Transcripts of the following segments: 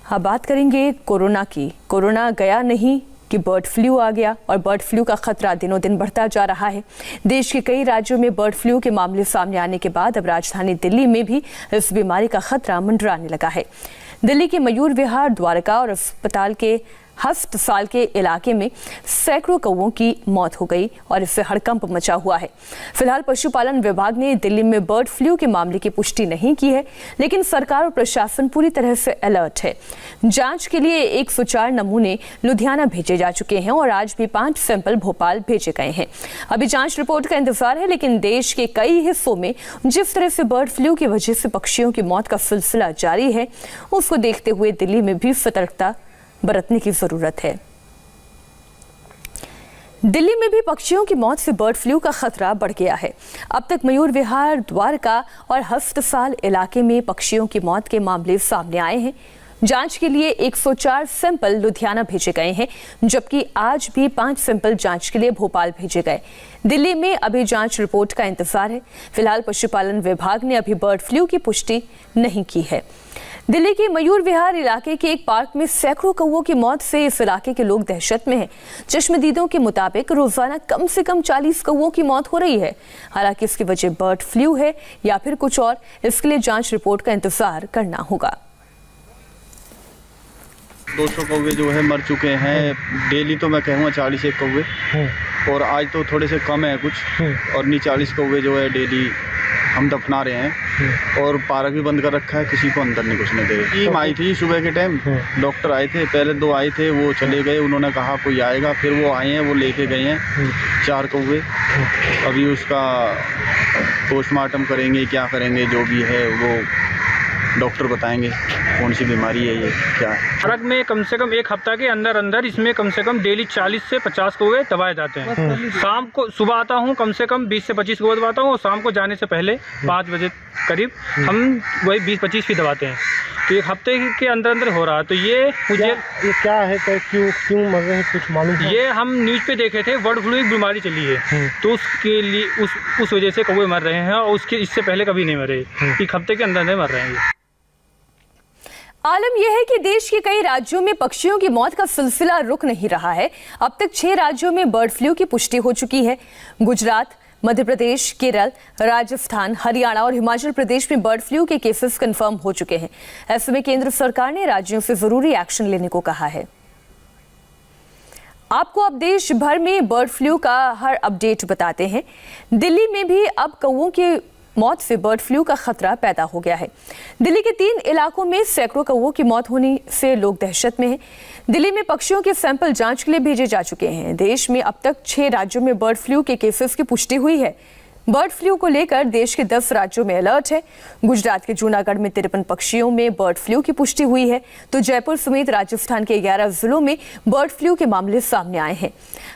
अब बात करेंगे कोरोना की। कोरोना गया नहीं कि बर्ड फ्लू आ गया और बर्ड फ्लू का खतरा दिनों दिन बढ़ता जा रहा है। देश के कई राज्यों में बर्ड फ्लू के मामले सामने आने के बाद अब राजधानी दिल्ली में भी इस बीमारी का खतरा मंडराने लगा है। दिल्ली के मयूर विहार, द्वारका और अस्पताल के हस्तसाल के इलाके में सैकड़ों कौवों की मौत हो गई और इससे हड़कंप मचा हुआ है। फिलहाल पशुपालन विभाग ने दिल्ली में बर्ड फ्लू के मामले की पुष्टि नहीं की है, लेकिन सरकार और प्रशासन पूरी तरह से अलर्ट है। जांच के लिए 104 नमूने लुधियाना भेजे जा चुके हैं और आज भी 5 सैंपल भोपाल भेजे गए हैं। अभी जांच रिपोर्ट का इंतजार है, लेकिन देश के कई हिस्सों में जिस तरह से बर्ड फ्लू की वजह से पक्षियों की मौत का सिलसिला जारी है, उसको देखते हुए दिल्ली में भी सतर्कता बरतने की जरूरत है। दिल्ली में भी पक्षियों की मौत से बर्ड फ्लू का खतरा बढ़ गया है। अब तक मयूर विहार, द्वारका और हस्तसाल इलाके में पक्षियों की मौत के मामले सामने आए हैं। जांच के लिए 104 सैंपल लुधियाना भेजे गए हैं, जबकि आज भी 5 सैंपल जांच के लिए भोपाल भेजे गए। दिल्ली में अभी जांच रिपोर्ट का इंतजार है। फिलहाल पशुपालन विभाग ने अभी बर्ड फ्लू की पुष्टि नहीं की है। दिल्ली के मयूर विहार इलाके के एक पार्क में सैकड़ों कौवों की मौत से इस इलाके के लोग दहशत में हैं। चश्मदीदों के मुताबिक रोजाना कम से कम 40 कौवों की मौत हो रही है। हालांकि इसकी वजह बर्ड फ्लू है या फिर कुछ और, इसके लिए जांच रिपोर्ट का इंतजार करना होगा। 200 कौवे जो है मर चुके हैं। डेली तो मैं कहूँगा 40 एक कौवे, और आज तो थोड़े से कम है कुछ, और नहीं 40 कौवे जो है डेली हम दफना रहे हैं। और पार्क भी बंद कर रखा है, किसी को अंदर नहीं घुसने दे रहे। टीम आई थी सुबह के टाइम, डॉक्टर आए थे, पहले 2 आए थे, वो चले गए, उन्होंने कहा कोई आएगा, फिर वो आए हैं, वो लेके गए हैं 4 कौवे। अभी उसका पोस्टमार्टम करेंगे, क्या करेंगे जो भी है वो डॉक्टर बताएंगे कौन सी बीमारी है, ये क्या है। पार्क में कम से कम 1 हफ्ता के अंदर इसमें कम से कम डेली 40 से 50 कौवे दबाए जाते हैं। शाम को सुबह आता हूँ, कम से कम 20 से 25 कौवे दबाता हूँ, और शाम को जाने से पहले 5 बजे करीब हम वही 20-25 भी दबाते हैं। तो 1 हफ्ते के अंदर हो रहा है। तो ये मुझे ये क्या है, क्यों मर रहे हैं, कुछ मालूम है? ये हम न्यूज़ पे देखे थे, बर्ड फ्लू एक बीमारी चली है, तो उसके लिए उस वजह से कौवे मर रहे हैं, और उसके इससे पहले कभी नहीं मरे। 1 हफ्ते के अंदर मर रहे हैं। आलम यह है कि देश के कई राज्यों में पक्षियों की मौत का सिलसिला रुक नहीं रहा है। अब तक 6 राज्यों में बर्ड फ्लू की पुष्टि हो चुकी है। गुजरात, मध्य प्रदेश, केरल, राजस्थान, हरियाणा और हिमाचल प्रदेश में बर्ड फ्लू के केसेस कंफर्म हो चुके हैं। ऐसे में केंद्र सरकार ने राज्यों से जरूरी एक्शन लेने को कहा है। आपको अब देश भर में बर्ड फ्लू का हर अपडेट बताते हैं। दिल्ली में भी अब कौवों के मौत से बर्ड फ्लू का खतरा पैदा हो गया है। दिल्ली के 3 इलाकों में सैकड़ों कौवों की मौत होने से लोग दहशत में हैं। दिल्ली में पक्षियों के सैंपल जांच के लिए भेजे जा चुके हैं। देश में अब तक 6 राज्यों में बर्ड फ्लू के केसेस की पुष्टि हुई है। बर्ड फ्लू को लेकर देश के 10 राज्यों में अलर्ट है। गुजरात के जूनागढ़ में 53 पक्षियों में बर्ड फ्लू की पुष्टि हुई है, तो जयपुर समेत राजस्थान के 11 जिलों में बर्ड फ्लू के मामले सामने आए हैं।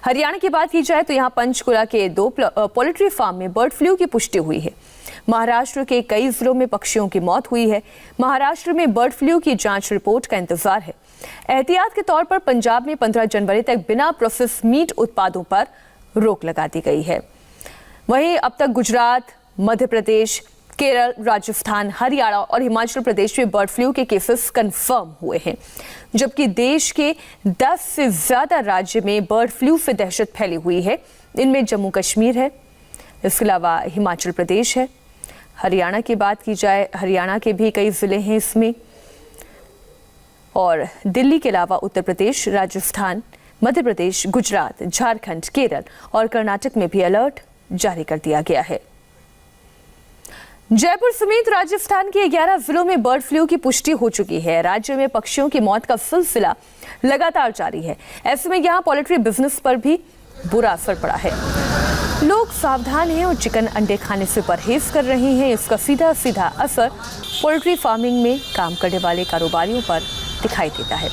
हरियाणा की बात की जाए तो यहाँ पंचकुला के 2 पोल्ट्री फार्म में बर्ड फ्लू की पुष्टि हुई है। महाराष्ट्र के कई जिलों में पक्षियों की मौत हुई है। महाराष्ट्र में बर्ड फ्लू की जांच रिपोर्ट का इंतजार है। एहतियात के तौर पर पंजाब में 15 जनवरी तक बिना प्रोसेस मीट उत्पादों पर रोक लगा दी गई है। वहीं अब तक गुजरात, मध्य प्रदेश, केरल, राजस्थान, हरियाणा और हिमाचल प्रदेश में बर्ड फ्लू के केसेस कंफर्म हुए हैं, जबकि देश के 10 से ज्यादा राज्य में बर्ड फ्लू से दहशत फैली हुई है। इनमें जम्मू कश्मीर है, इसके अलावा हिमाचल प्रदेश है। हरियाणा की बात की जाए, हरियाणा के भी कई जिले हैं इसमें, और दिल्ली के अलावा उत्तर प्रदेश, राजस्थान, मध्य प्रदेश, गुजरात, झारखंड, केरल और कर्नाटक में भी अलर्ट जारी कर दिया गया है। जयपुर समेत राजस्थान के 11 जिलों में बर्ड फ्लू की पुष्टि हो चुकी है। राज्य में पक्षियों की मौत का सिलसिला लगातार जारी है। ऐसे में यहाँ पोल्ट्री बिजनेस पर भी बुरा असर पड़ा है। लोग सावधान हैं और चिकन अंडे खाने से परहेज कर रहे हैं। इसका सीधा सीधा असर पोल्ट्री फार्मिंग में काम करने वाले कारोबारियों पर दिखाई देता है।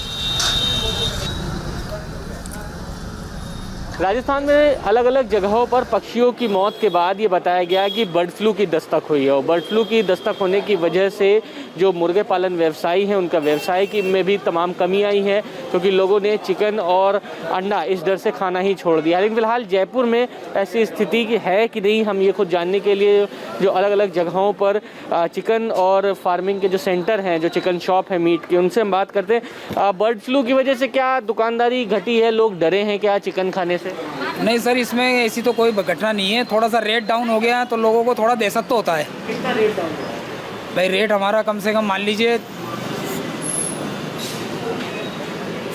राजस्थान में अलग अलग जगहों पर पक्षियों की मौत के बाद ये बताया गया कि बर्ड फ्लू की दस्तक हुई है और बर्ड फ्लू की दस्तक होने की वजह से जो मुर्गे पालन व्यवसायी हैं उनका व्यवसाय की में भी तमाम कमी आई है, क्योंकि लोगों ने चिकन और अंडा इस डर से खाना ही छोड़ दिया। लेकिन फिलहाल जयपुर में ऐसी स्थिति है कि नहीं, हम ये खुद जानने के लिए जो अलग अलग जगहों पर चिकन और फार्मिंग के जो सेंटर हैं, जो चिकन शॉप है मीट के, उनसे हम बात करते हैं। बर्ड फ्लू की वजह से क्या दुकानदारी घटी है, लोग डरे हैं क्या चिकन खाने से? नहीं सर, इसमें ऐसी तो कोई घटना नहीं है। थोड़ा सा रेट डाउन हो गया तो लोगों को थोड़ा दहशत तो होता है। कितना रेट डाउन हुआ? भाई रेट हमारा कम से कम मान लीजिए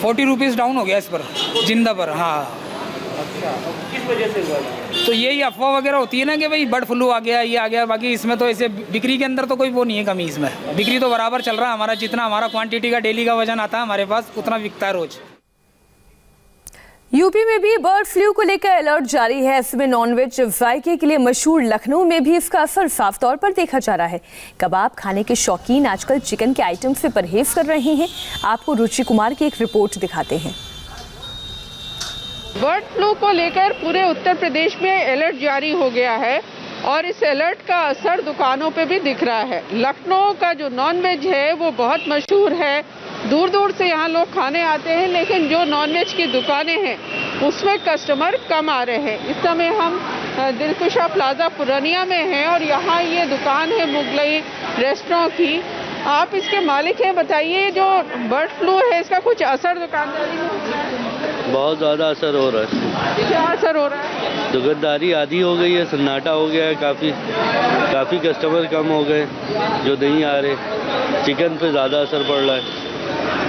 40 रुपीज़ डाउन हो गया इस पर, जिंदा पर। हाँ। अच्छा, किस वजह से हुआ? तो यही अफवाह वगैरह होती है ना कि भाई बर्ड फ्लू आ गया, ये आ गया। बाकी इसमें तो ऐसे बिक्री के अंदर तो कोई वो नहीं है कमी। इसमें बिक्री तो बराबर चल रहा है हमारा, जितना हमारा क्वांटिटी का डेली का वजन आता है हमारे पास उतना बिकता है रोज़। यूपी में भी बर्ड फ्लू को लेकर अलर्ट जारी है। ऐसे में नॉनवेज जायके के लिए मशहूर लखनऊ में भी इसका असर साफ तौर पर देखा जा रहा है। कबाब खाने के शौकीन आजकल चिकन के आइटम से परहेज कर रहे हैं। आपको रुचि कुमार की एक रिपोर्ट दिखाते हैं। बर्ड फ्लू को लेकर पूरे उत्तर प्रदेश में अलर्ट जारी हो गया है और इस अलर्ट का असर दुकानों पे भी दिख रहा है। लखनऊ का जो नॉनवेज है वो बहुत मशहूर है, दूर दूर से यहाँ लोग खाने आते हैं, लेकिन जो नॉनवेज की दुकानें हैं उसमें कस्टमर कम आ रहे हैं। इस समय हम दिलकुशा प्लाजा पुरानिया में हैं और यहाँ ये दुकान है मुगलई रेस्टोरेंट की। आप इसके मालिक हैं, बताइए जो बर्ड फ्लू है इसका कुछ असर दुकानदारी में? बहुत ज़्यादा असर हो रहा है। क्या असर हो रहा है? दुकानदारी आधी हो गई है, सन्नाटा हो गया है, काफ़ी कस्टमर कम हो गए जो नहीं आ रहे। चिकन पे ज़्यादा असर पड़ रहा है,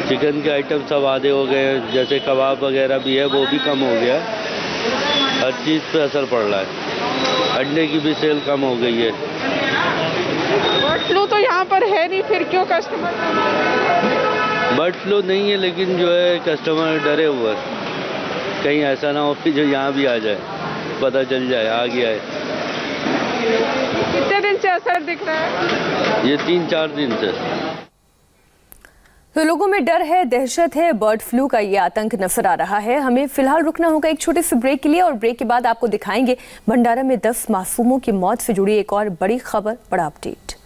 चिकन के आइटम सब आधे हो गए हैं, जैसे कबाब वगैरह भी है वो भी कम हो गया है। हर चीज़ पे असर पड़ रहा है। अंडे की भी सेल कम हो गई है। बर्ड फ्लू तो यहाँ पर है नहीं, फिर क्यों कस्टमर? बर्ड फ्लू नहीं है, लेकिन जो है कस्टमर डरे हुए हैं, कहीं ऐसा ना हो कि जो यहाँ भी आ जाए, पता चल जाए आ गया है। कितने दिन से असर दिख रहा है? ये 3-4 दिन से। तो लोगों में डर है, दहशत है, बर्ड फ्लू का ये आतंक नजर आ रहा है। हमें फिलहाल रुकना होगा एक छोटे से ब्रेक के लिए और ब्रेक के बाद आपको दिखाएंगे भंडारा में 10 मासूमों की मौत से जुड़ी एक और बड़ी खबर, बड़ा अपडेट।